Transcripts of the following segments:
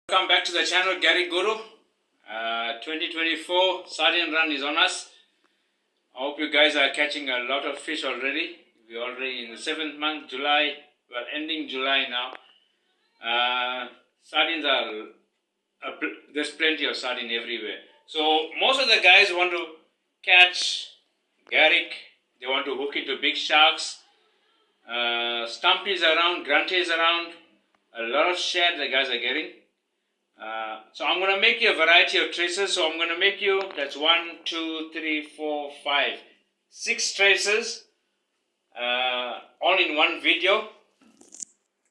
Welcome back to the channel, Gary Guru. 2024 sardine run is on us. I hope you guys are catching a lot of fish already. We're already in the 7th month, July. We're ending July now. Sardines there's plenty of sardine everywhere. So most of the guys want to catch garrick. They want to hook into big sharks. Stumpy is around, Grunter is around. A lot of shad the guys are getting. So I'm going to make you a variety of traces. So I'm going to make you, that's 1, 2, 3, 4, 5, 6 traces, all in one video.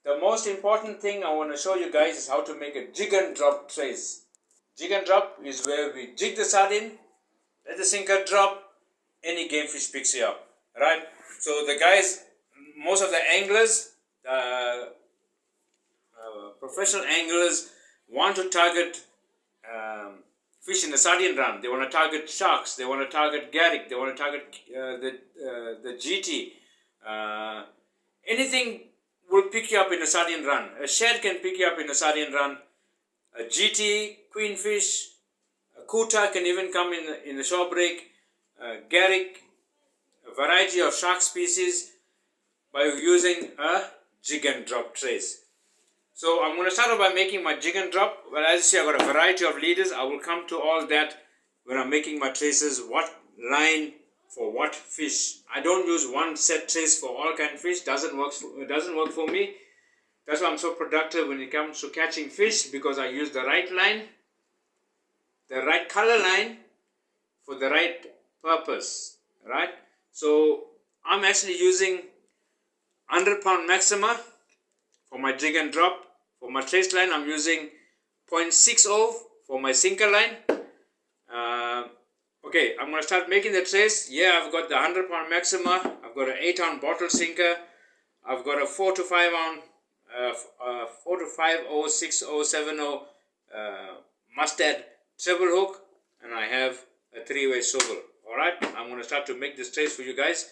The most important thing I want to show you guys is how to make a jig and drop trace. Jig and drop is where we jig the sardine, let the sinker drop, any game fish picks you up, right? So the guys, most of the anglers, professional anglers, want to target fish in the sardine run. They want to target sharks. They want to target garrick. They want to target the GT. Anything will pick you up in a sardine run. A shad can pick you up in a sardine run. A GT, queenfish, a kuta can even come in the shore break. Garrick, a variety of shark species by using a jig and drop trace. So I'm going to start off by making my jig and drop. Well, as you see, I've got a variety of leaders. I will come to all that when I'm making my traces. What line for what fish. I don't use one set trace for all kind of fish. It doesn't work for me. That's why I'm so productive when it comes to catching fish, because I use the right line, the right color line for the right purpose. Right? So I'm actually using 100-pound maxima for my jig and drop. For my trace line, I'm using 0.60 for my sinker line. Okay, I'm going to start making the trace. Yeah, I've got the 100-pound maxima. I've got an 8-ounce bottle sinker. I've got a 4 to 5 ounce, 4 to 5 60 70 mustard treble hook, and I have a 3-way swivel. All right, I'm going to start to make this trace for you guys.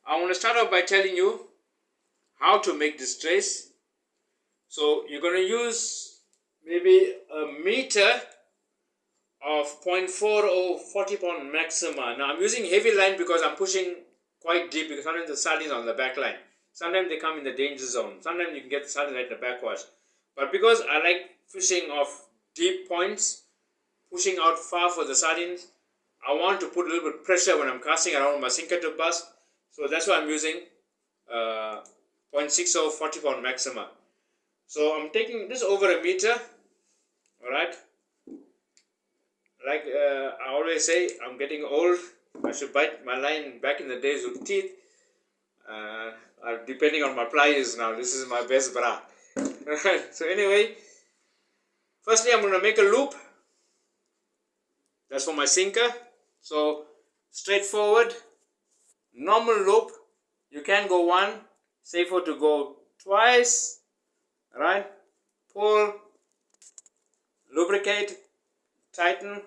I want to start off by telling you how to make this trace. So you're going to use maybe a meter of 0.40 40-pound maxima. Now I'm using heavy line because I'm pushing quite deep, because sometimes the sardines are on the back line. Sometimes they come in the danger zone. Sometimes you can get the sardines right in the backwash. But because I like fishing off deep points, pushing out far for the sardines, I want to put a little bit of pressure when I'm casting around my sinker to bust. So that's why I'm using 0.60 40-pound maxima. So I'm taking this over a meter, alright. Like I always say, I'm getting old. I should bite my line back in the days with teeth. Depending on my pliers now, this is my best bra. So anyway, firstly I'm going to make a loop. That's for my sinker. So straightforward, normal loop. You can go one, safer to go twice. Right, pull, lubricate, tighten.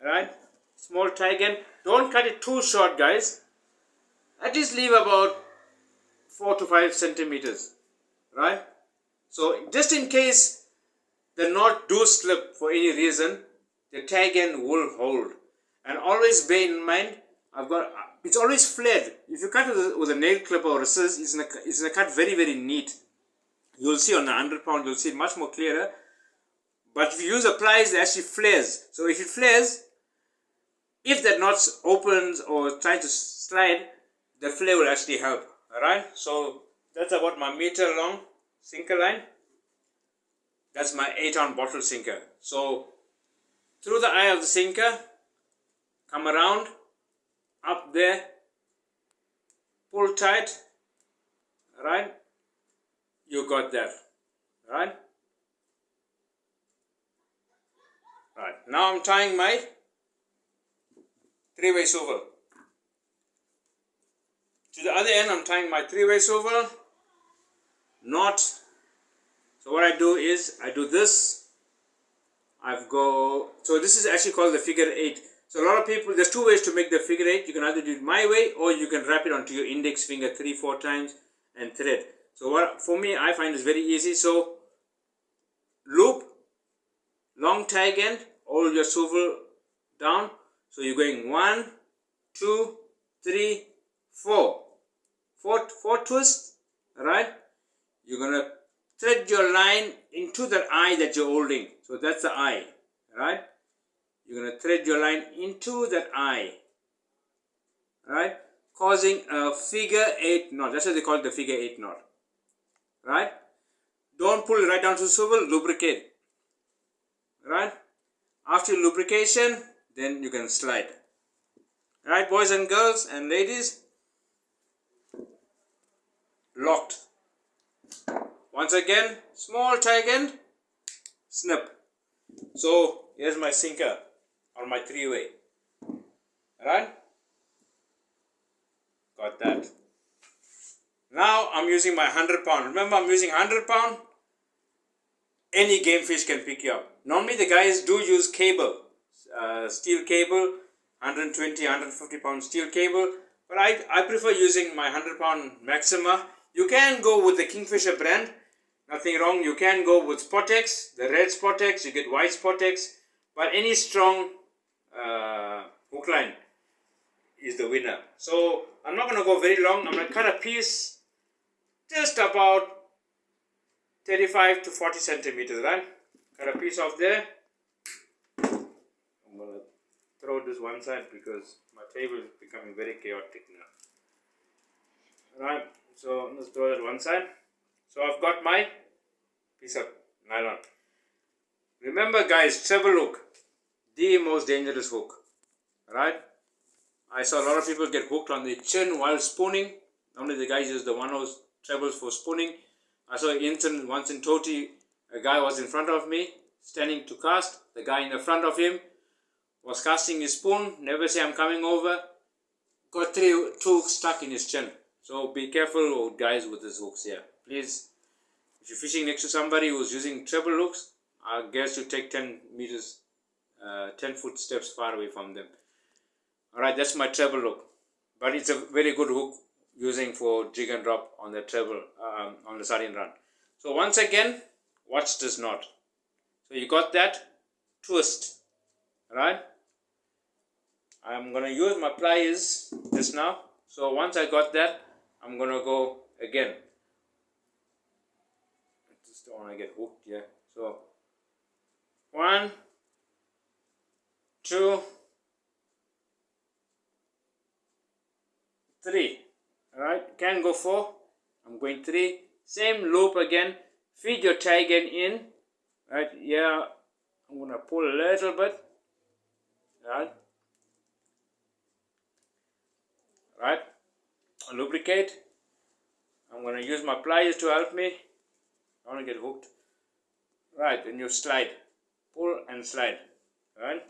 Right, small tie again. Don't cut it too short, guys. At least leave about 4 to 5 centimeters. Right, so just in case the knot do slip for any reason, the tag end will hold. And always bear in mind, it's always flared. If you cut with a nail clipper or a scissors, it's going to cut very, very neat. You'll see on the 100-pound, you'll see it much more clearer. But if you use a pliers, it actually flares. So if it flares, if that knot opens or tries to slide, the flare will actually help. Alright, so that's about my meter long sinker line. That's my 8-ounce bottle sinker. So through the eye of the sinker, come around, up there, pull tight, right? You got that, right? Right, now I'm tying my 3-way swivel. To the other end, I'm tying my 3-way swivel, knot. So what I do is, I do this. So this is actually called the figure 8. So a lot of people, there's 2 ways to make the figure 8. You can either do it my way, or you can wrap it onto your index finger 3-4 times and thread. So what for me, I find is very easy. So long tag end, hold your swivel down. So you're going 1, 2, 3, 4. Four twists, right? You're gonna thread your line into the eye that you're holding. So that's the eye, right? You're gonna thread your line into that eye, right? Causing a figure 8 knot. That's what they call it, the figure 8 knot, right? Don't pull right down to the swivel, lubricate, right? After lubrication, then you can slide. Right, boys and girls and ladies? Locked. Once again, small tag end, snip. So here's my sinker on my 3-way. Right? Got that. Now I'm using my 100-pound. Remember, I'm using 100-pound. Any game fish can pick you up. Normally the guys do use cable, steel cable, 120, 150-pound steel cable. But I prefer using my 100-pound Maxima. You can go with the Kingfisher brand. Nothing wrong. You can go with Spotex, the red Spotex. You get white Spotex. But any strong hook line is the winner. So I'm not going to go very long. I'm going to cut a piece just about 35 to 40 centimeters, right? Cut a piece off there. I'm going to throw this one side because my table is becoming very chaotic now. Right, so let's throw that one side. So I've got my piece of nylon. Remember guys, treble hook, the most dangerous hook, right? I saw a lot of people get hooked on the chin while spooning. Normally the guys use the 1/0 trebles for spooning. I saw an incident once in Toti. A guy was in front of me, standing to cast. The guy in the front of him was casting his spoon. Never say I'm coming over. Got two hooks stuck in his chin. So be careful guys with these hooks here. Please, if you're fishing next to somebody who's using treble hooks, I guess you take 10 meters, 10 foot steps far away from them. Alright, that's my treble hook. But it's a very good hook using for jig and drop on the treble, on the sardine run. So once again, watch this knot. So you got that, twist, right? I'm going to use my pliers just now. So once I got that, I'm going to go again. I just don't want to get hooked here. So 1, 2, 3. Alright, can go 4. I'm going 3. Same loop again. Feed your tag end in. Right, yeah. I'm going to pull a little bit. Right. Right. Lubricate. I'm going to use my pliers to help me. I don't want to get hooked. Right, then you slide. Pull and slide. Right.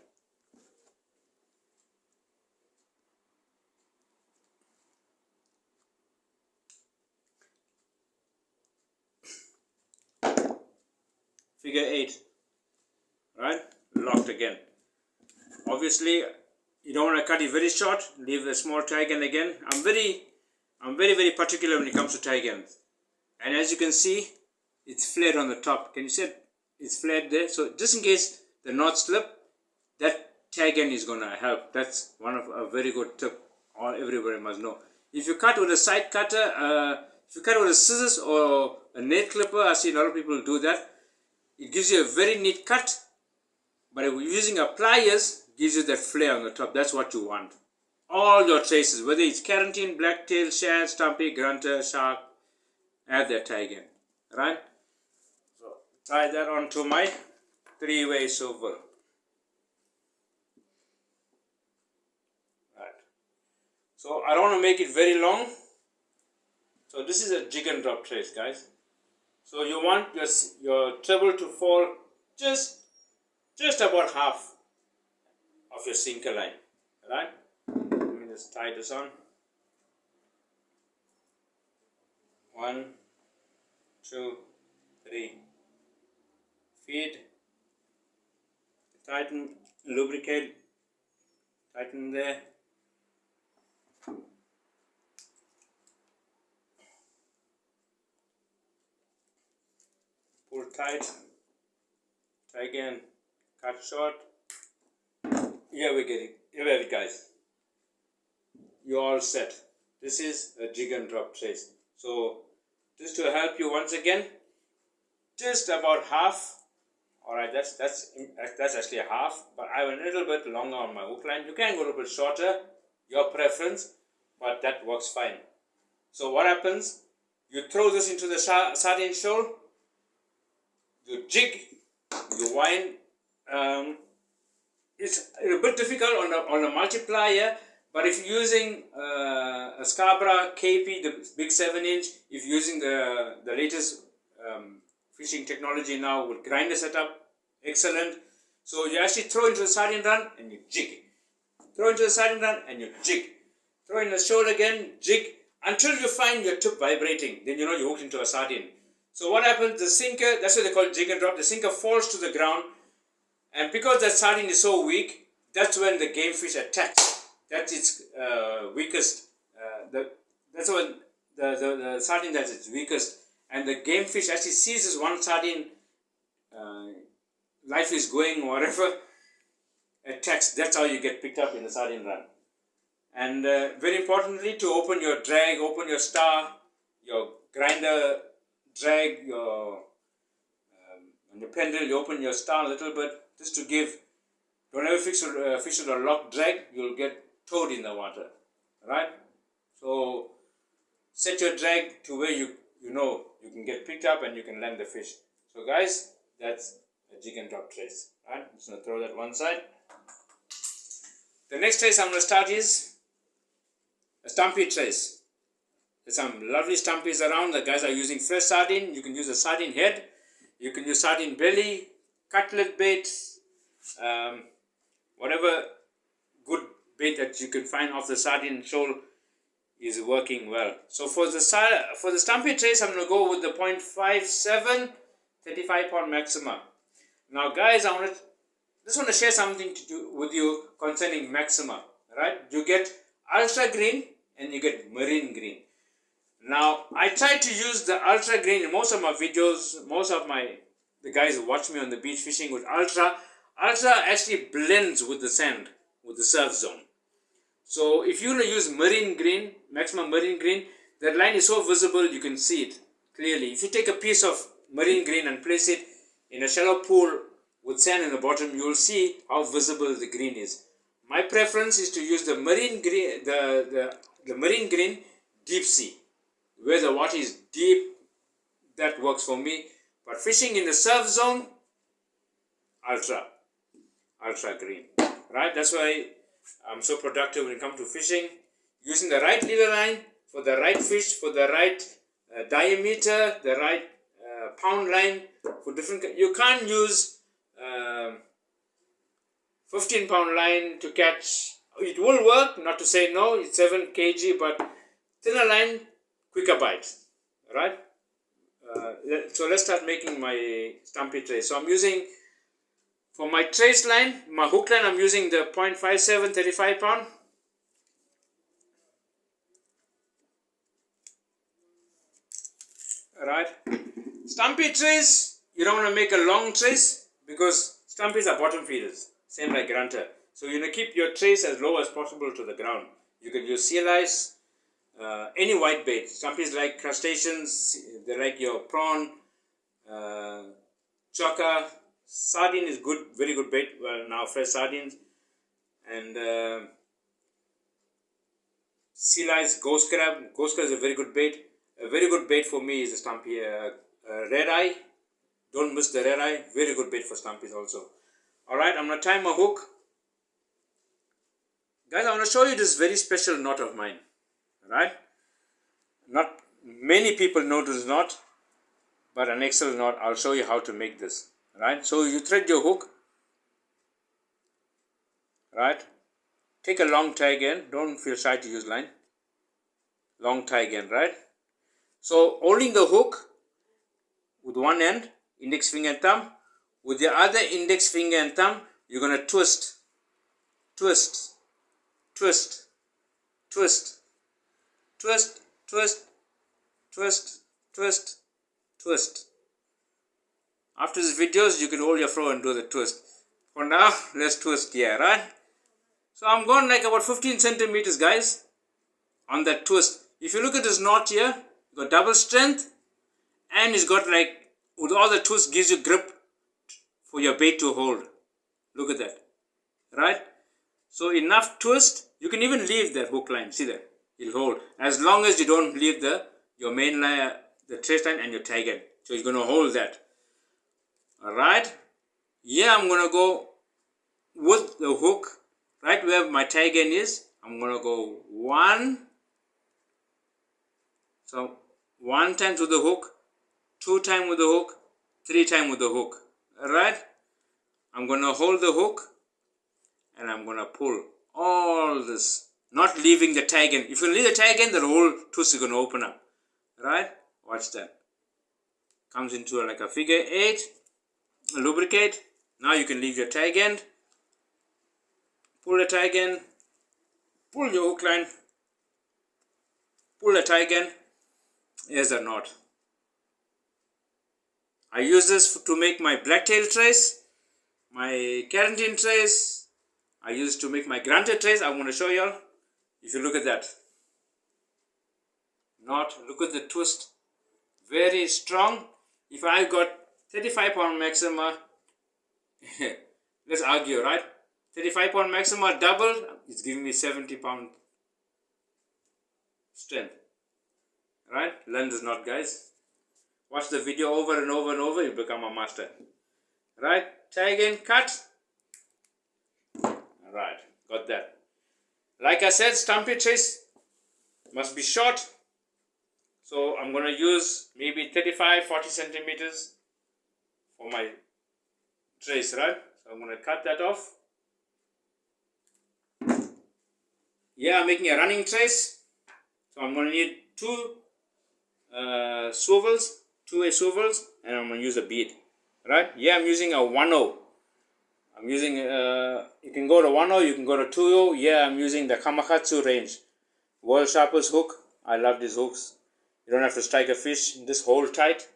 Figure 8. Right. Locked again. Obviously, you don't want to cut it very short. Leave a small tag end again. I'm very particular when it comes to tag ends. And as you can see, it's flared on the top. Can you see it? It's flared there. So just in case the knot slip, that tag end is gonna help. That's one of a very good tip. Everybody must know. If you cut with a side cutter, if you cut with a scissors or a nail clipper, I see a lot of people do that. It gives you a very neat cut. But if you're using a pliers, gives you that flare on the top. That's what you want. All your traces, whether it's Karantin, blacktail, shad, stumpy, grunter, shark, add that tag in. Right? So tie that onto my 3-way swivel. Right. So I don't want to make it very long. So this is a jig and drop trace, guys. So you want your treble to fall just about half of your sinker line. Right? Let me just tie this on. 1, 2, 3. Feed. Tighten, lubricate. Tighten there. Pull tight. Try again. cut short. Here we get it. Here we have it, guys. You're all set. This is a jig and drop trace. So just to help you once again, just about half. All right, that's actually a half, but I have a little bit longer on my hook line. You can go a little bit shorter, your preference, but that works fine. So what happens? You throw this into the sardine shoal, you jig, you wind. It's a bit difficult on the multiplier, but if you're using a Scarborough KP, the big 7-inch, if you're using the latest fishing technology now with grinder setup, excellent. So you actually throw into the sardine run and you jig. Throw into the sardine run and you jig. Throw in the shoal again, jig, until you find your tip vibrating. Then you know you hooked into a sardine. So what happens, the sinker, that's what they call jig and drop, the sinker falls to the ground, and because that sardine is so weak, that's when the game fish attacks. That's its weakest. That's when the sardine that's its weakest. And the game fish actually sees this one sardine, life is going or whatever, attacks. That's how you get picked up in the sardine run. And very importantly, to open your drag, open your star, your grinder drag, your on your pendle, you open your star a little bit, just to give. Don't ever fish with a lock drag, you'll get towed in the water, right? So set your drag to where you know you can get picked up and you can land the fish. So guys, that's a jig and drop trace, right? I'm just going to throw that one side. The next trace I'm going to start is a stumpy trace. There's some lovely stumpies around. The guys are using fresh sardine. You can use a sardine head, you can use sardine belly, cutlet bait, whatever good bait that you can find off the sardine shoal is working well. So for the stumpy trace, I'm going to go with the 0.57 35 pound maxima. Now guys, I just want to share something with you concerning maxima, right? You get ultra green and you get marine green. Now I try to use the ultra green in most of my videos. Most of the guys who watch me on the beach fishing with ultra actually blends with the sand, with the surf zone. So if you're going to use marine green, maximum marine green, that line is so visible you can see it clearly. If you take a piece of marine green and place it in a shallow pool with sand in the bottom, you will see how visible the green is. My preference is to use the marine green, the marine green deep sea, where the water is deep. That works for me. But fishing in the surf zone, ultra green, right? That's why I'm so productive when it comes to fishing. Using the right leader line for the right fish, for the right diameter, the right pound line for different. You can't use 15 pound line to catch. It will work, not to say no, it's 7 kg, but thinner line, quicker bites, right? So let's start making my stumpy trace. So I'm using, for my trace line, my hook line, I'm using the 0.57 35 pound. Alright. Stumpy trace, you don't want to make a long trace because stumpies are bottom feeders, same like Grunter. So you're going to keep your trace as low as possible to the ground. You can use sea lice, any white bait. Stumpies like crustaceans, they like your prawn, chokka. Sardine is good, very good bait. Well, now fresh sardines. And sea lice, ghost crab. Ghost crab is a very good bait. A very good bait for me is a stumpy red eye. Don't miss the red eye. Very good bait for stumpies also. Alright, I'm going to tie my hook. Guys, I want to show you this very special knot of mine. Alright? Not many people know this knot, but an excellent knot. I'll show you how to make this. Right? So you thread your hook. Right? Take a long tie again. Don't feel shy to use line. Long tie again, right? So holding the hook with one end, index finger and thumb. With the other index finger and thumb, you're going to twist, twist, twist, twist, twist, twist, twist, twist, twist. After these videos, you can hold your throw and do the twist. For now, let's twist here, right? So I'm going like about 15 centimeters, guys, on that twist. If you look at this knot here, you got double strength, and it's got like, with all the twists, gives you grip for your bait to hold. Look at that, right? So enough twist. You can even leave that hook line. See that? It'll hold as long as you don't leave your main line, the trace line, and your tag end. So you're gonna hold that. All right. Yeah, I'm gonna go with the hook right where my tag end is. I'm gonna go one. So 1 time with the hook, 2 times with the hook, 3 times with the hook. All right. I'm gonna hold the hook, and I'm gonna pull all this, not leaving the tag end. If you leave the tag end, the whole twist is gonna open up. Right? Watch that. Comes into like a figure 8. Lubricate. Now you can leave your tag end. Pull the tag end. Pull your hook line. Pull the tag end. Here's a knot. I use this to make my blacktail trace, my Karantin trace. I use it to make my Grunter trace. I'm going to show you all. If you look at that knot, look at the twist. Very strong. If I got 35-pound maxima, let's argue, right? 35-pound maxima double, it's giving me 70-pound strength. Right? Learn this knot, guys. Watch the video over and over and over, you become a master. Right? Tag in, cut. Alright, got that. Like I said, stumpy trace must be short. So I'm going to use maybe 35-40 centimeters for my trace, right? So I'm going to cut that off. Yeah, I'm making a running trace. So I'm going to need 2 swivels, 2-way swivels, and I'm going to use a bead. Right? Yeah, I'm using a 1/0. I'm using, you can go to 1/0, you can go to 2/0. Yeah, I'm using the Kamakatsu range. World sharpest hook. I love these hooks. You don't have to strike a fish. This hold tight.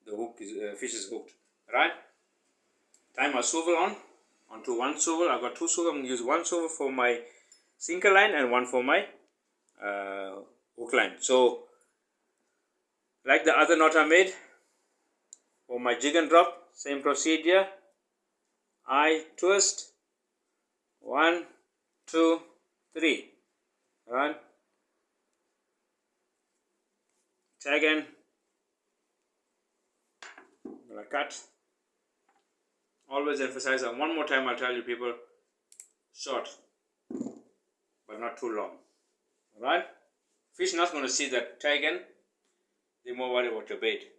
The hook is, fish is hooked. Right? Tie my swivel onto 1 swivel. I've got 2 swivels. I'm going to use 1 swivel for my sinker line and 1 for my hook line. So, like the other knot I made for my jig and drop, same procedure. I twist 1, 2, 3. Right? Tag in. I'm gonna cut. Always emphasize, and one more time I'll tell you people, short, but not too long. Alright? Fish not going to see that tag in. They're more worried about your bait.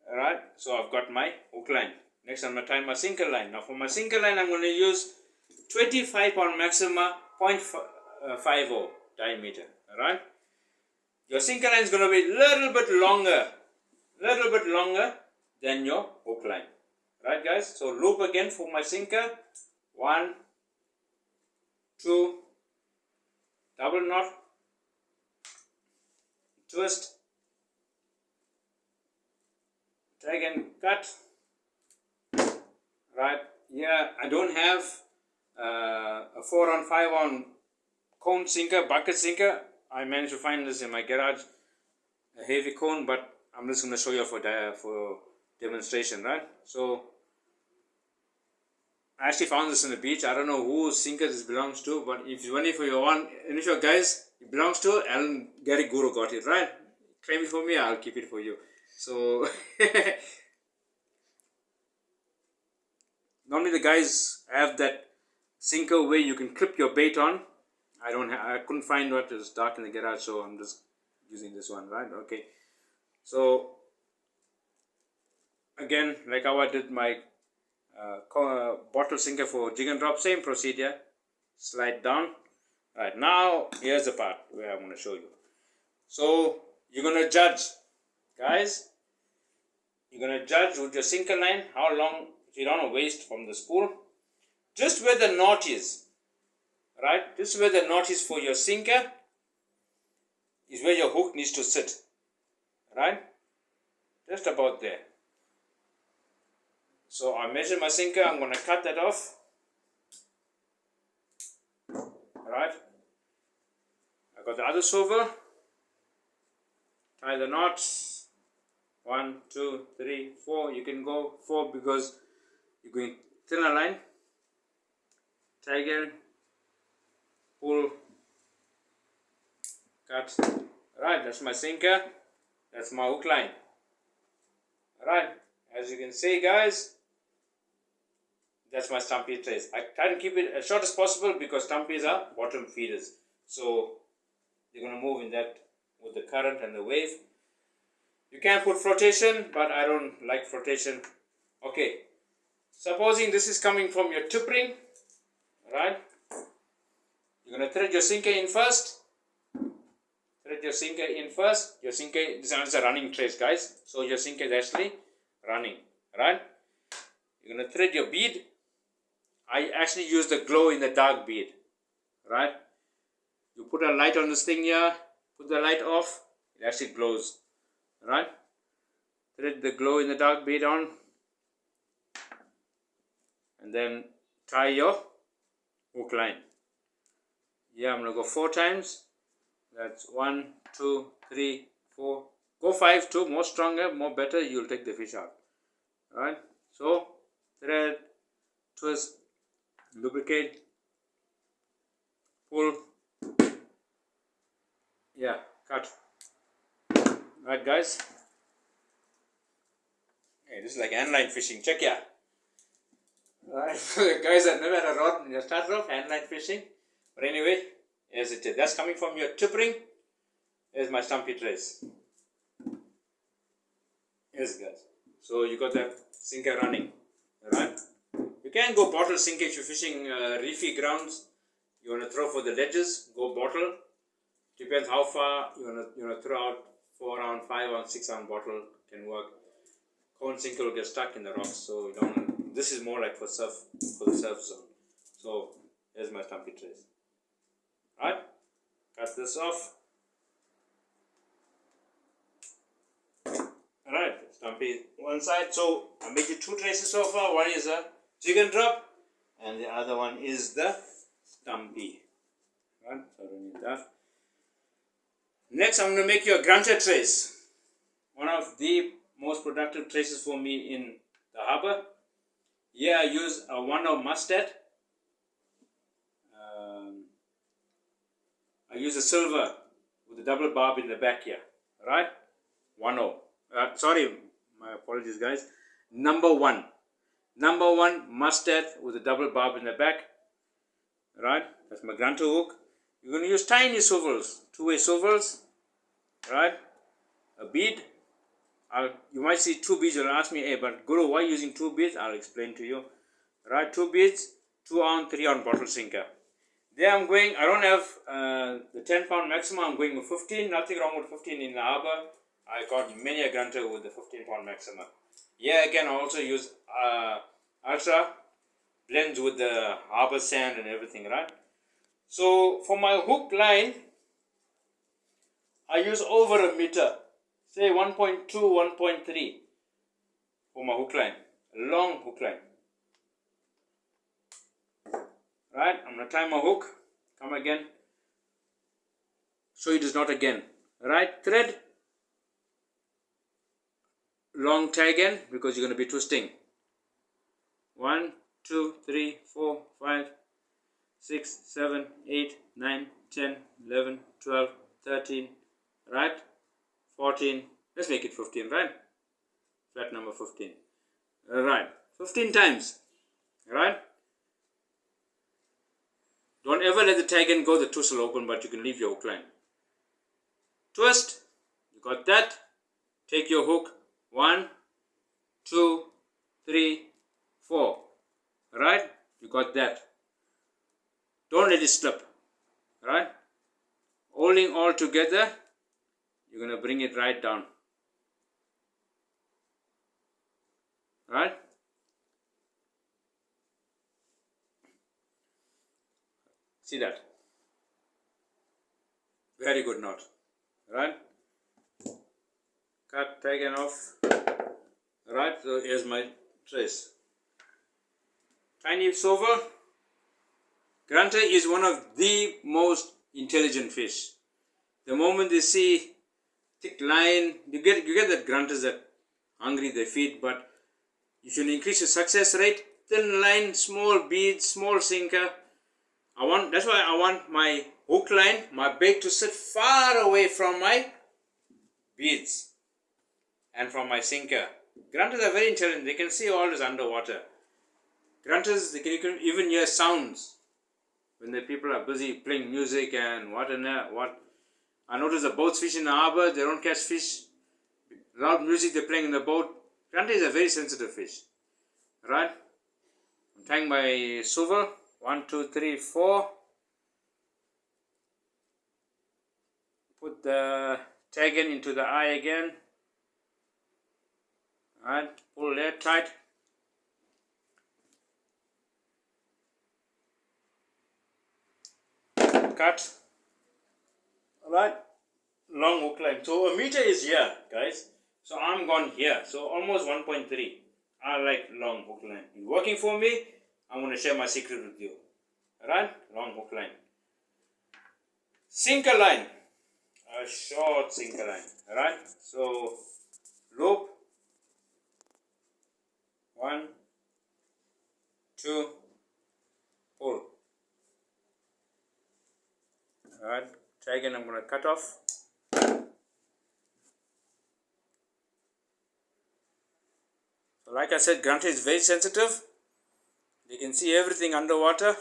Alright? So I've got my hook line. Next I'm going to tie my sinker line. Now for my sinker line I'm going to use 25-pound maxima 0.50 diameter. Alright? Your sinker line is going to be a little bit longer than your hook line. Right, guys? So loop again for my sinker. 1, 2, double knot, twist, tag and cut. Right? Yeah, I don't have a 4 on 5 on cone sinker, bucket sinker. I managed to find this in my garage, a heavy cone, but I'm just going to show you for demonstration, right? So I actually found this on the beach. I don't know whose sinker this belongs to, but if it's only for your one initial guys, it belongs to Alan Gary Guru got it, right? Claim it for me, I'll keep it for you. So normally the guys have that sinker where you can clip your bait on. I couldn't find what is dark in the garage, so I'm just using this one, right? Okay. So again, like how I did my bottle sinker for jig and drop, same procedure. Slide down. Right, now here's the part where I'm going to show you. So you're going to judge, guys. You're going to judge with your sinker line how long, so you don't want to waste from the spool. Just where the knot is, right? Just where the knot is for your sinker is where your hook needs to sit, right? Just about there. So I measure my sinker, I'm going to cut that off. Alright, I got the other swivel, tie the knots, 1, 2, 3, 4, you can go 4 because you're going thinner line, tie again, pull, cut. Alright, that's my sinker, that's my hook line. Alright, as you can see guys, that's my stumpy trace. I try to keep it as short as possible because stumpies are bottom feeders. So they're going to move in that with the current and the wave. You can put flotation, but I don't like flotation. Okay, supposing this is coming from your tip ring, right? You're going to thread your sinker in first. Thread your sinker in first. Your sinker, this is a running trace guys. So your sinker is actually running, right? You're going to thread your bead. I actually use the glow in the dark bead, right? You put a light on this thing here, put the light off, it actually glows, right? Thread the glow in the dark bead on, and then tie your hook line. Yeah, I'm gonna go 4 times. That's 1, 2, 3, 4. Go 5 too, more stronger, more better, you'll take the fish out, right? So, thread, twist, lubricate, pull, yeah, cut. Right guys, hey, this is like handline fishing, check yeah. Alright, guys that never had a rod in your start off, handline fishing. But anyway, here's it. That's coming from your tip ring. Here's my stumpy trace. Yes guys, so you got that sinker running, alright. You can go bottle sinker if you're fishing reefy grounds. You want to throw for the ledges, go bottle. Depends how far you want to throw out. 4 ounce, 5 ounce, 6 ounce bottle can work. Cone sinker will get stuck in the rocks, so you don't. This is more like for surf, for the surf zone. So here's my stumpy trace. Alright, cut this off. Alright, stumpy one side. So I made you 2 traces so far. One is a chicken drop, and the other one is the stumpy. Right, so I don't need that. Next, I'm going to make you a grunter trace. One of the most productive traces for me in the harbor. Here I use a 1/0 mustard. I use a silver with a double barb in the back here. Right? 1/0. Sorry, my apologies guys. Number 1. Number 1 mustard with a double barb in the back. Right? That's my grunter hook. You're going to use tiny swivels, 2-way swivels, right? A bead. You might see 2 beads. You'll ask me, hey, but Guru, why are you using 2 beads? I'll explain to you. Right? 2 beads, 2 ounce, 3 ounce bottle sinker. There I'm going. I don't have the 10 pound maximum. I'm going with 15. Nothing wrong with 15 in the harbor. I got many a grunter with the 15 pound maximum. Yeah, again, I also use ultra blends with the harbor sand and everything, right? So for my hook line, I use over a meter, say 1.2, 1.3 for my hook line, a long hook line. Right, I'm going to tie my hook, come again, show you this knot again. Right, thread, long tie again because you're going to be twisting. 1, 2, 3, 4, 5, 6, 7, 8, 9, 10, 11, 12, 13, right? 14, let's make it 15, right? Flat number 15. Right, 15 times, right? Don't ever let the tag end go, the twist will open, but you can leave your hook line. Twist, you got that. Take your hook, 1, 2, 3, 4, right? You got that. Don't let it slip, right? Holding all together, you're going to bring it right down, right? See that? Very good knot, right? Cut, taken off, right? So here's my trace. tiny swivel. Grunter is one of the most intelligent fish. The moment they see thick line, you get that grunters that hungry they feed, but you should increase your success rate. Thin line, small bead, small sinker. That's why I want my hook line, my bait to sit far away from my beads and from my sinker. Grunters are very intelligent. They can see all this underwater. Grunters, you can even hear sounds when the people are busy playing music and what. I notice the boats fish in the harbor, they don't catch fish. Loud music they're playing in the boat. Grunter is a very sensitive fish. Right? I'm tying my swivel. 1, 2, 3, 4. Put the tag in into the eye again. Alright, pull that tight. Cut. Alright, long hook line. So a meter is here, guys. So I'm gone here. So almost 1.3. I like long hook line. It's working for me. I'm going to share my secret with you. Alright, long hook line. Sinker line. A short sinker line. Alright, so loop. 1, 2, pull. Alright, try again. I'm going to cut off. So like I said, Grunter is very sensitive. You can see everything underwater.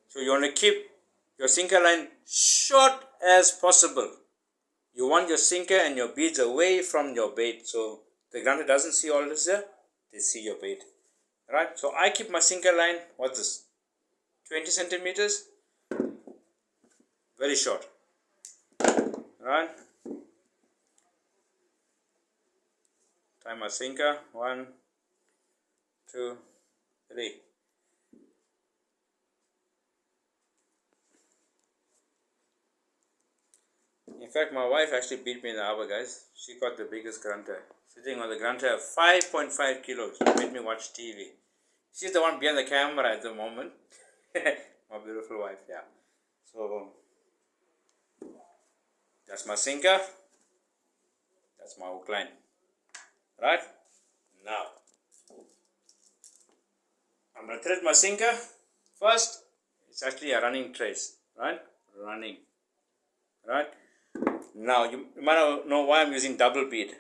So you want to keep your sinker line short as possible. You want your sinker and your beads away from your bait. So the Grunter doesn't see all this here. They see your bait. Right? So I keep my sinker line, what's this? 20 centimeters. Very short. Right? Tie my sinker. 1, 2, 3. In fact, my wife actually beat me in the harbor, guys. She caught the biggest Grunter. Sitting on the Grunter of 5.5 kilos. She made me watch TV. She's the one behind the camera at the moment. My beautiful wife, yeah. So, that's my sinker. That's my hook line. Right? Now, I'm going to thread my sinker. First, it's actually a running trace. Right? Running. Right? Now, you might not know why I'm using double bead.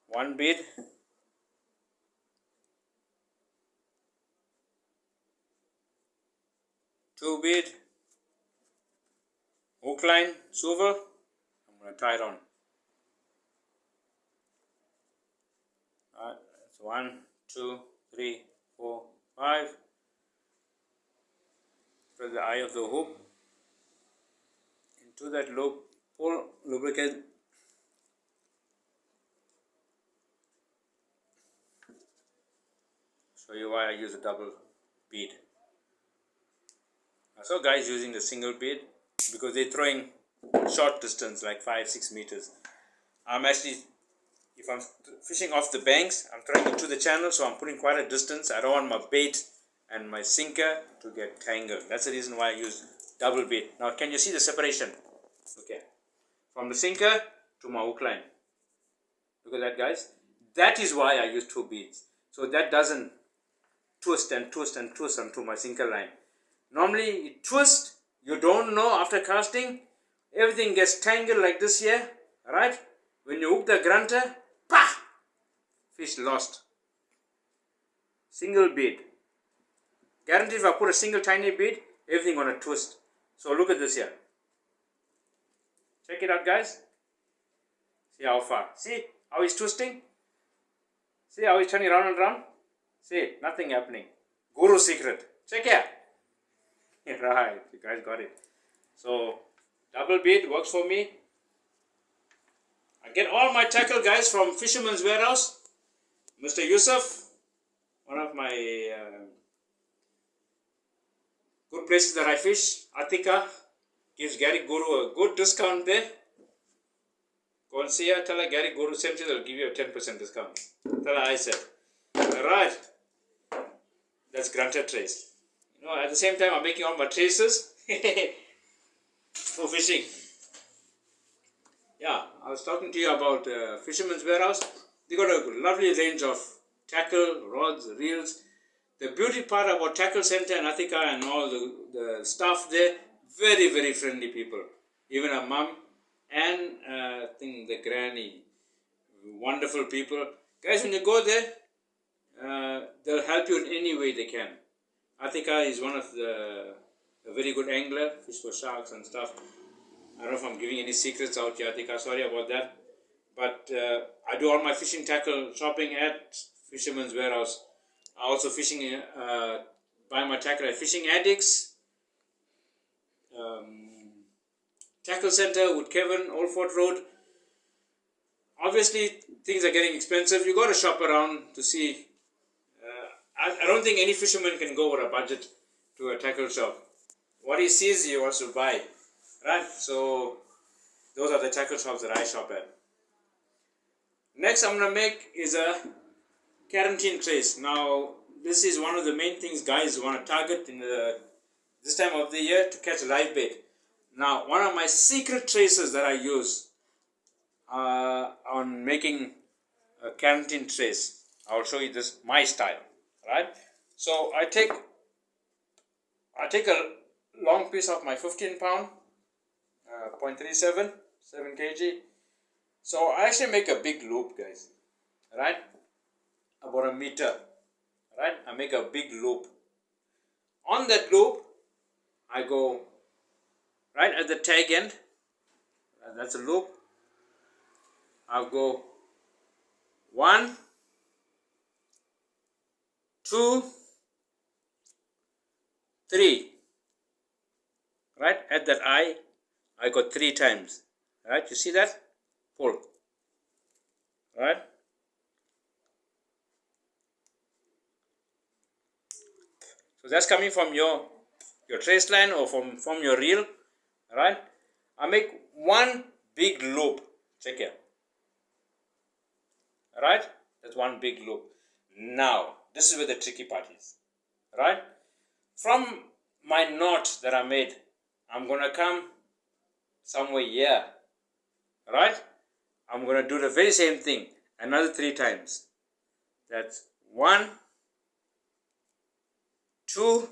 One bead. Two bead. Hook line, swivel. I'm going to tie it on. Alright, that's 1, 2, 3, 4, 5. Thread the eye of the hook into that loop. Pull, lubricate. Show you why I use a double bead. I saw guys using the single bead because they're throwing short distance like 5-6 meters. I'm actually, if I'm fishing off the banks, I'm throwing into the channel, so I'm putting quite a distance. I don't want my bait and my sinker to get tangled. That's the reason why I use double bead. Now can you see the separation? Okay, from the sinker to my hook line. Look at that, guys. That is why I use 2 beads, so that doesn't twist and twist and twist onto my sinker line. Normally it twists, you don't know after casting, everything gets tangled like this here. Right? When you hook the Grunter, pah! Fish lost. Single bead. Guaranteed if I put a single tiny bead, everything gonna twist. So look at this here. Check it out, guys. See how far. See how he's twisting? See how he's turning round and round? See, nothing happening. Guru secret. Check here. Right, you guys got it. So, double bead works for me. I get all my tackle, guys, from Fisherman's Warehouse. Mr. Yusuf, one of my good places that I fish. Atika gives Gary Guru a good discount there. Go want to see her, tell her Gary go to Century, they'll give you a 10% discount. Tell her I said. Alright. That's Grunter trace. You know, at the same time I'm making all my traces for fishing. Yeah, I was talking to you about Fisherman's Warehouse. They got a lovely range of tackle, rods, reels. The beauty part about Tackle Center and Athika and all the staff there, very, very friendly people. Even her mum and I think the granny, wonderful people. Guys, when you go there, they'll help you in any way they can. Athika is one of a very good angler, fish for sharks and stuff. I don't know if I'm giving any secrets out here, Athika, sorry about that. But I do all my fishing tackle shopping at Fisherman's Warehouse. I also fishing, buy my tackle at Fishing Addicts, Tackle Center with Kevin, Old Fort Road. Obviously, things are getting expensive. You got to shop around to see. I don't think any fisherman can go with a budget to a tackle shop. What he sees, he wants to buy, right? So those are the tackle shops that I shop at. Next, I'm gonna make is a Karantin trace. Now, this is one of the main things guys want to target in this time of the year to catch live bait. Now, one of my secret traces that I use on making a Karantin trace, I'll show you this my style, right? So I take a long piece of my 15 pound, 0.37, 7 kg. So I actually make a big loop, guys, right? About a meter, right? I make a big loop. On that loop, I go right at the tag end, and that's a loop. I'll go 1, 2, 3, right? At that eye, I go 3 times, right? You see that? Pull, right? So that's coming from your trace line or from your reel, right? I make one big loop. Check here. Right? That's one big loop. Now, this is where the tricky part is. Right? From my knot that I made, I'm going to come somewhere here. Right? I'm going to do the very same thing. Another 3 times. That's 1, 2,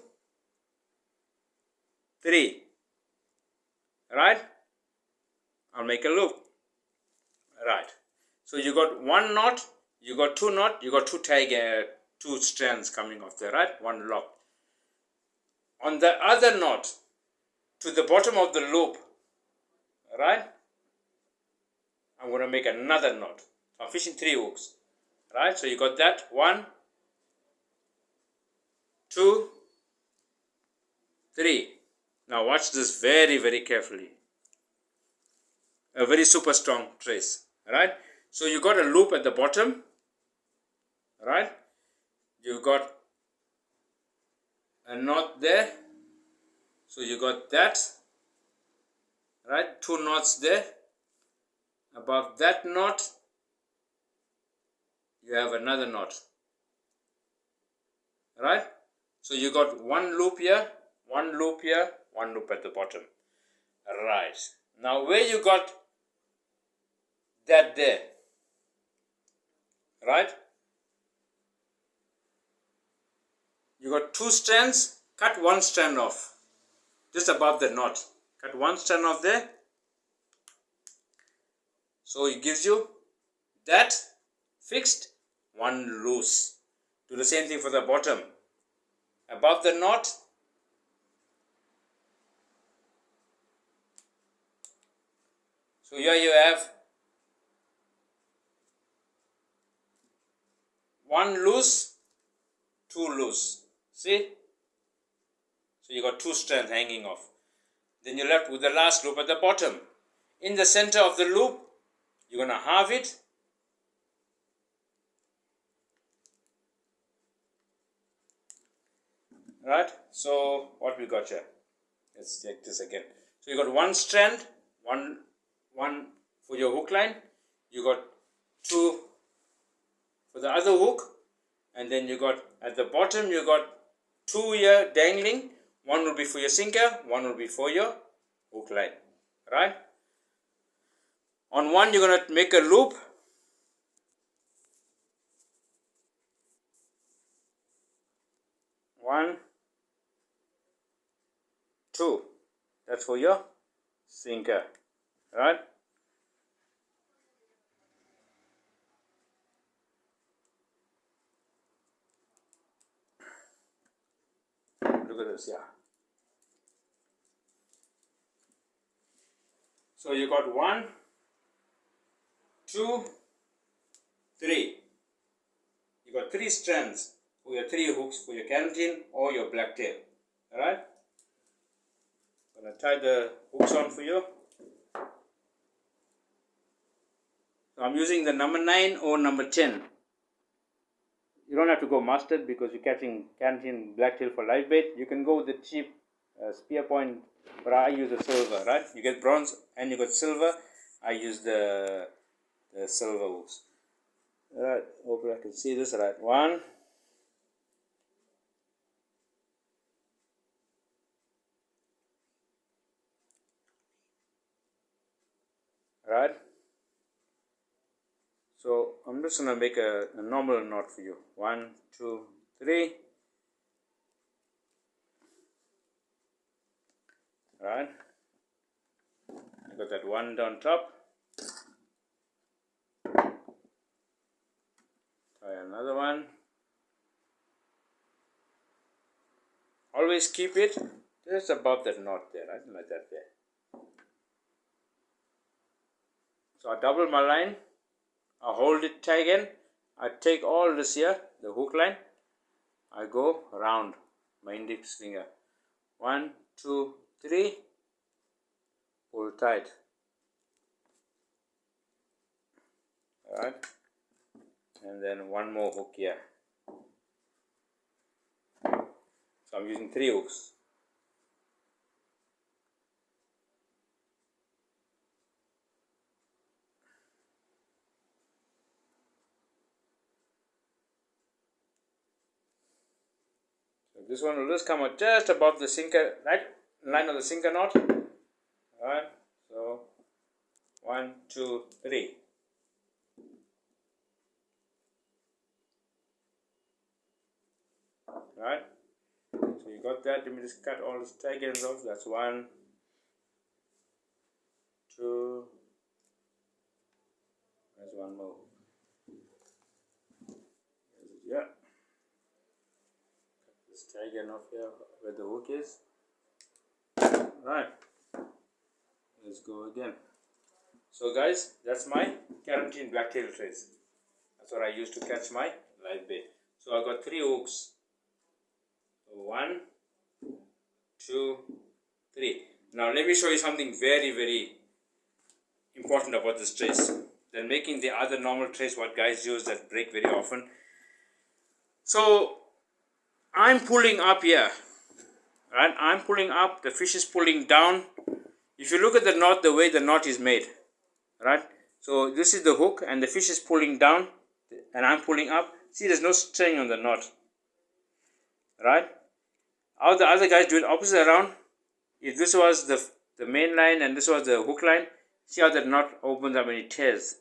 3. Right? I'll make a loop. Right. So you got 1 knot, you got 2 knot, you got 2 strands coming off there, right? 1 lock. On the other knot, to the bottom of the loop, right? I'm going to make another knot. I'm fishing 3 hooks, right? So you got that 1, 2, 3. Now watch this very, very carefully. A very super strong trace, right? So you got a loop at the bottom, right? You got a knot there. So you got that, right? 2 knots there. Above that knot, you have another knot, right? So you got 1 loop here, 1 loop here, 1 loop at the bottom, right? Now where you got that there, right? You got 2 strands, cut 1 strand off, just above the knot. Cut 1 strand off there. So it gives you that fixed, 1 loose. Do the same thing for the bottom. Above the knot, so here you have 1 loose, 2 loose. See? So you got 2 strands hanging off. Then you're left with the last loop at the bottom. In the center of the loop, you're going to halve it. Right? So what we got here? Let's check this again. So you got 1 strand, one for your hook line. you got 2 for the other hook, and then you got at the bottom you got 2 here dangling. One will be for your sinker, one will be for your hook line, right? On one you're going to make a loop. One, 2. That's for your sinker, right? Look at this, yeah. So you got 1, 2, 3. You got 3 strands for your 3 hooks for your Karantin or your blacktail. Alright? I'm going to tie the hooks on for you. So I'm using the number 9 or number 10. You don't have to go mustard because you're catching Karantin blacktail for live bait. You can go with the cheap spear point, but I use the silver, right? You get bronze and you got silver. I use the silver hooks. Alright, hope I can see this right. 1, right? So I'm just gonna make a normal knot for you. 1, 2, 3. Right? I got that one down top. Try another one. Always keep it just above that knot there, right? Like that there. So I double my line. I hold it tight again. I take all this here, the hook line. I go around my index finger. 1, 2, 3. Pull tight. Alright. And then one more hook here. So I'm using 3 hooks. So this one will just come out just above the sinker, right? Line of the sinker knot. Alright. So 1, 2, 3. Right? So you got that. Let me just cut all the tag ends off. That's 1, 2. There's one more. Yeah. Cut this tag end off here where the hook is. Right. Let's go again. So guys, that's my Karantin blacktail trace. That's what I use to catch my live bait. So I got 3 hooks. 1, 2, 3. Now let me show you something very, very important about this trace. Than making the other normal trace what guys use that break very often. So I'm pulling up here. Right? I'm pulling up, the fish is pulling down. If you look at the knot, the way the knot is made. Right? So this is the hook and the fish is pulling down and I'm pulling up. See, there's no string on the knot. Right? How the other guys do it opposite around. If this was the main line and this was the hook line, see how the knot opens up and it tears.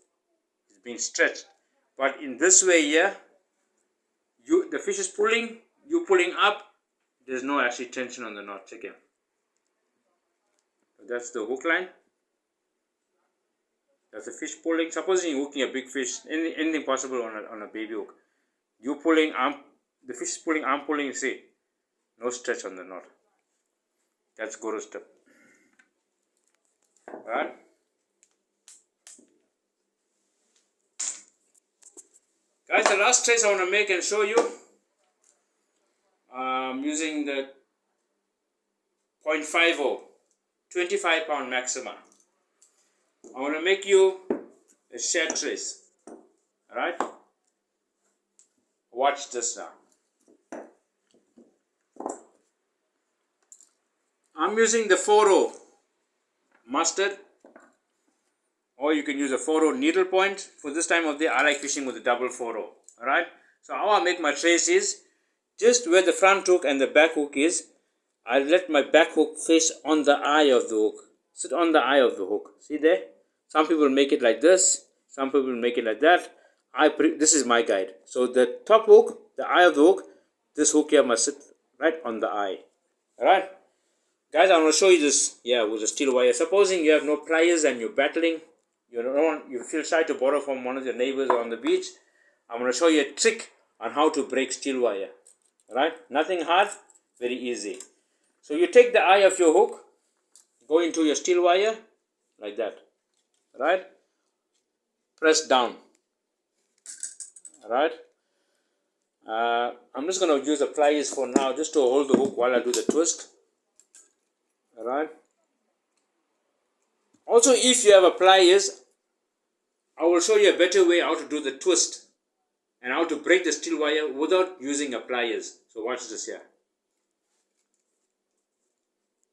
It's being stretched. But in this way here, the fish is pulling, you pulling up, there's no actually tension on the knot. Check it. That's the hook line. That's the fish pulling. Supposing you're hooking a big fish, anything possible on a baby hook. You pulling, the fish is pulling, I'm pulling, you see. No stretch on the knot. That's Guru step. Alright. Guys, the last trace I want to make and show you. I'm using the 0.50, 25 pound maxima. I want to make you a shed trace. Alright. Watch this now. I'm using the 4-0 mustard. or you can use a 4-0 needle point. For this time of day, I like fishing with a double 4-0. Alright, so how I make my trace is just where the front hook and the back hook is, I let my back hook face on the eye of the hook. Sit on the eye of the hook. See there? Some people make it like this. Some people make it like that. This is my guide. So the top hook, the eye of the hook, this hook here must sit right on the eye. Alright? Guys, I'm going to show you this with the steel wire. Supposing you have no pliers and you're battling, you feel shy to borrow from one of your neighbors on the beach, I'm going to show you a trick on how to break steel wire. Alright? Nothing hard, very easy. So you take the eye of your hook, go into your steel wire, like that. Right? Press down. Alright? I'm just going to use the pliers for now, just to hold the hook while I do the twist. Alright? Also, if you have a pliers, I will show you a better way how to do the twist and how to break the steel wire without using a pliers. So watch this here.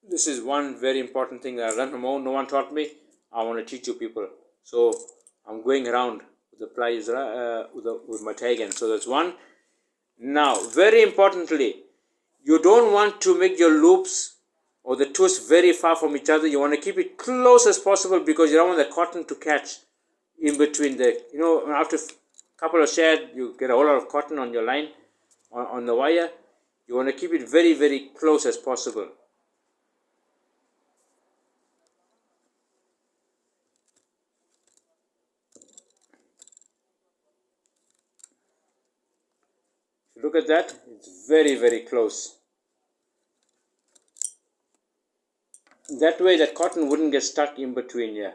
This is one very important thing that I learned from home. No one taught me. I want to teach you people. So I'm going around with the pliers with my tag end. So that's one. Now, very importantly, you don't want to make your loops or the twist very far from each other. You want to keep it close as possible because you don't want the cotton to catch in between after a couple of shad, you get a whole lot of cotton on your line, on the wire. You want to keep it very, very close as possible. Look at that, it's very, very close. That way that cotton wouldn't get stuck in between here.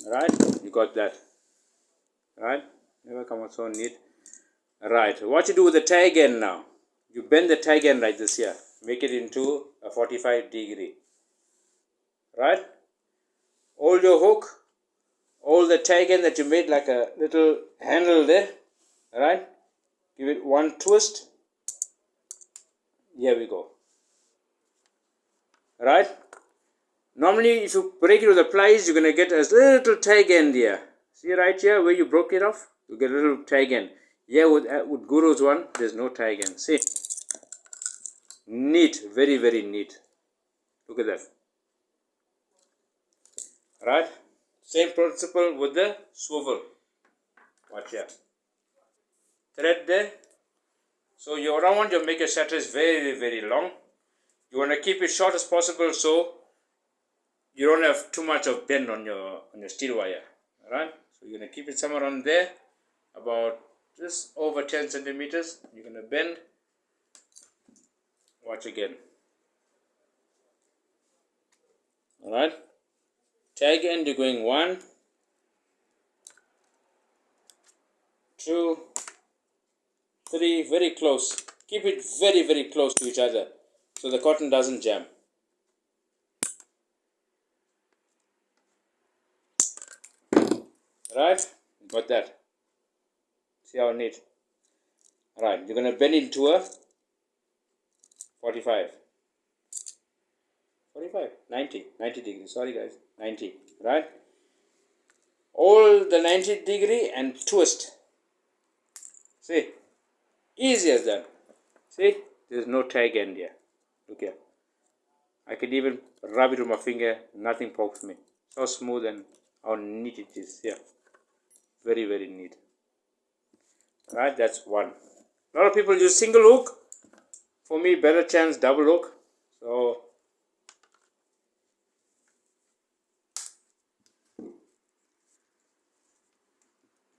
Alright, you got that. Alright, never come out so neat. Alright, what you do with the tag end now? You bend the tag end like this here. Make it into a 45 degree. Right? Hold your hook. Hold the tag end that you made like a little handle there. Alright? Give it one twist. Here we go. Alright? Normally, if you break it with the pliers, you're going to get a little tag end here. See right here where you broke it off? You get a little tag end. Here with Guru's one, there's no tag end. See? Neat. Very, very neat. Look at that. Alright? Same principle with the swivel. Watch here. Thread there. So you don't want to make your shutters very, very long. You want to keep it short as possible so you don't have too much of bend on your steel wire. Alright? So you're going to keep it somewhere on there, about just over 10 centimeters. You're going to bend. Watch again. Alright? Tag end, you're going 1, 2, 3, very close. Keep it very, very close to each other so the cotton doesn't jam. Right? Got that. See how neat. Alright, you're going to bend into a 90 degrees, sorry guys, 90, right? Hold the 90 degree and twist. See, easy as that. See, there's no tag end here. Look here. I can even rub it with my finger, nothing pokes me. So smooth and how neat it is here. Very, very neat. Right, that's one. A lot of people use single hook. For me, better chance double hook. So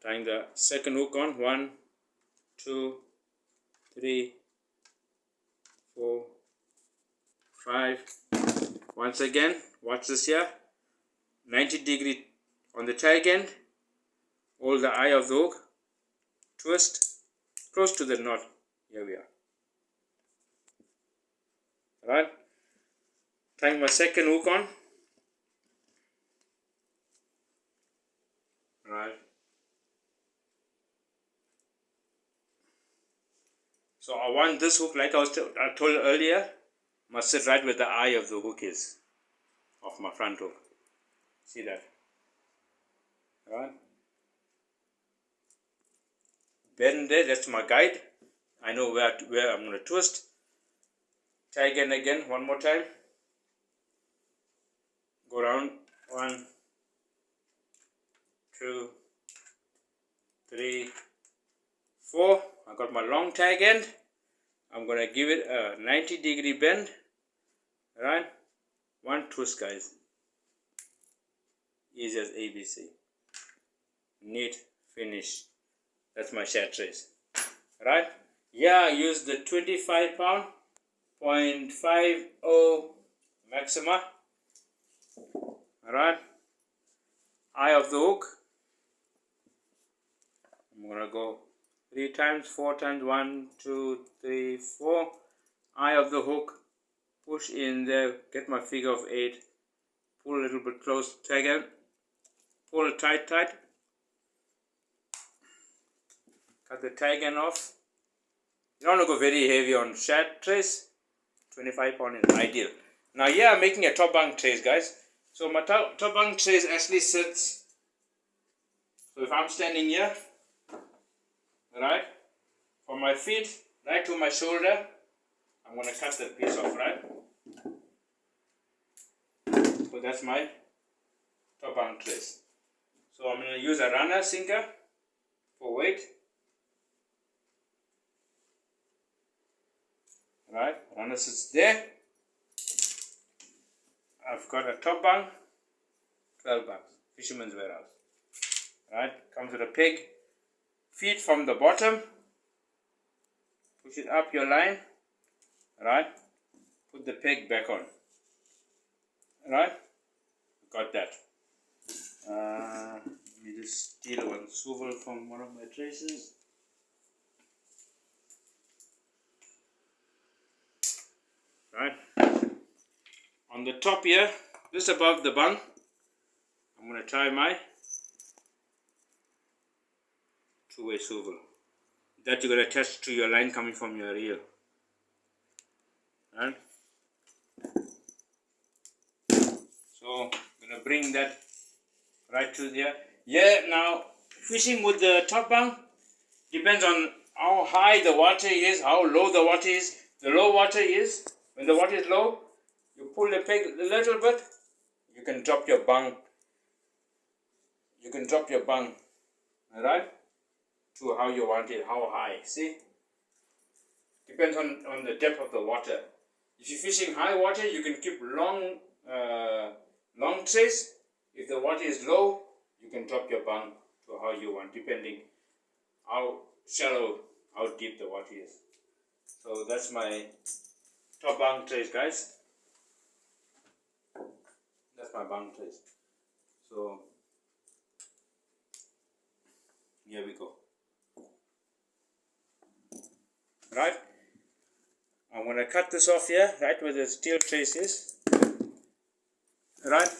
tying the second hook on. 1, 2, 3, 4, 5. Once again, watch this here. 90 degree on the tag end. Hold the eye of the hook. Twist close to the knot. Here we are. Right? Tying my second hook on. Right. So want this hook, like I told earlier, must sit right where the eye of the hook is, of my front hook. See that? Right? Bend there, that's my guide. I know where I'm going to twist. Tag in again, one more time. Go around, 1, 2, 3, 4. I got my long tag end. I'm going to give it a 90-degree bend. Right? One twist, guys. Easy as ABC. Neat finish. That's my shad trace. Right? Yeah, I used the 25 pound 0.50 Maxima. Alright, eye of the hook. I'm gonna go 3 times, 4 times, 1, 2, 3, 4. Eye of the hook. Push in there, get my figure of 8. Pull a little bit close, tag in. Pull it tight. Cut the tag end off. You don't want to go very heavy on shad trace. 25 pound is ideal. Now here I'm making a top bunk trace, guys. So my top bunk trace actually sits. So if I'm standing here, right, from my feet right to my shoulder, I'm going to cut that piece off, right? So that's my top bunk trace. So I'm going to use a runner sinker for weight. Right, runner sits there. I've got a top bunk, 12 bucks, fisherman's warehouse. Right, comes with a peg. Feet from the bottom. Push it up your line. Right, put the peg back on. Right, got that. Let me just steal one swivel from one of my traces. Right, on the top here, just above the bunk, I'm going to tie my two-way swivel that you're going to attach to your line coming from your reel. Right, so I'm going to bring that right to there. Yeah, now fishing with the top bunk depends on how high the water is, how low the water is. The low water is, when the water is low, you pull the peg a little bit, you can drop your bung. Alright? To how you want it, how high. See? Depends on the depth of the water. If you're fishing high water, you can keep long trace. If the water is low, you can drop your bung to how you want, depending how shallow, how deep the water is. So that's my top bunk trace, guys. That's my bunk trace. So here we go. Right, I'm going to cut this off here, right where the steel trace is. Right,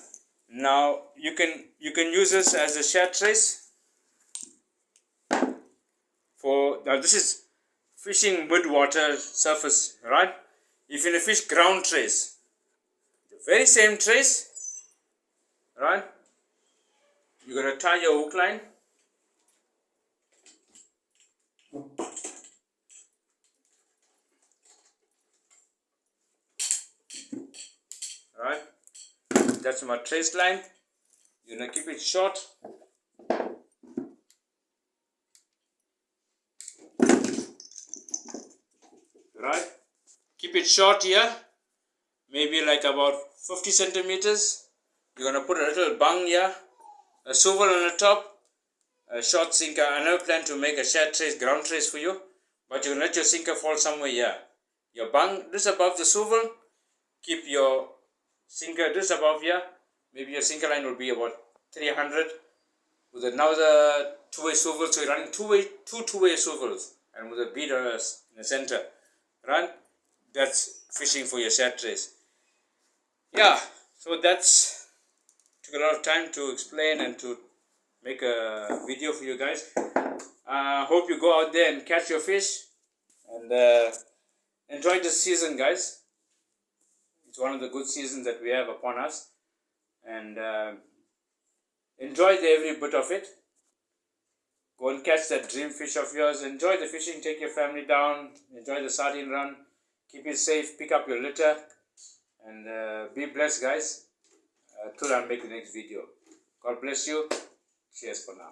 now you can use this as a shad trace. Now this is fishing mid-water surface, right? If you're going to fish ground trace, the very same trace, right? You're going to tie your hook line. Right? That's my trace line. You're going to keep it short. Right? Keep it short here. Maybe like about 50 centimeters. You're going to put a little bung here. A swivel on the top. A short sinker. I never plan to make a shad trace, ground trace for you. But you're going to let your sinker fall somewhere here. Your bung just above the swivel. Keep your sinker just above here. Maybe your sinker line will be about 300 with another two-way swivel. So you're running two two-way swivels and with a bead in the center. Right? That's fishing for your shad trace. Yeah, so that's took a lot of time to explain and to make a video for you guys. Hope you go out there and catch your fish. And enjoy this season, guys. It's one of the good seasons that we have upon us, and enjoy every bit of it. Go and catch that dream fish of yours. Enjoy the fishing. Take your family down. Enjoy the sardine run. Keep it safe. Pick up your litter. And be blessed, guys. Till I make the next video. God bless you. Cheers for now.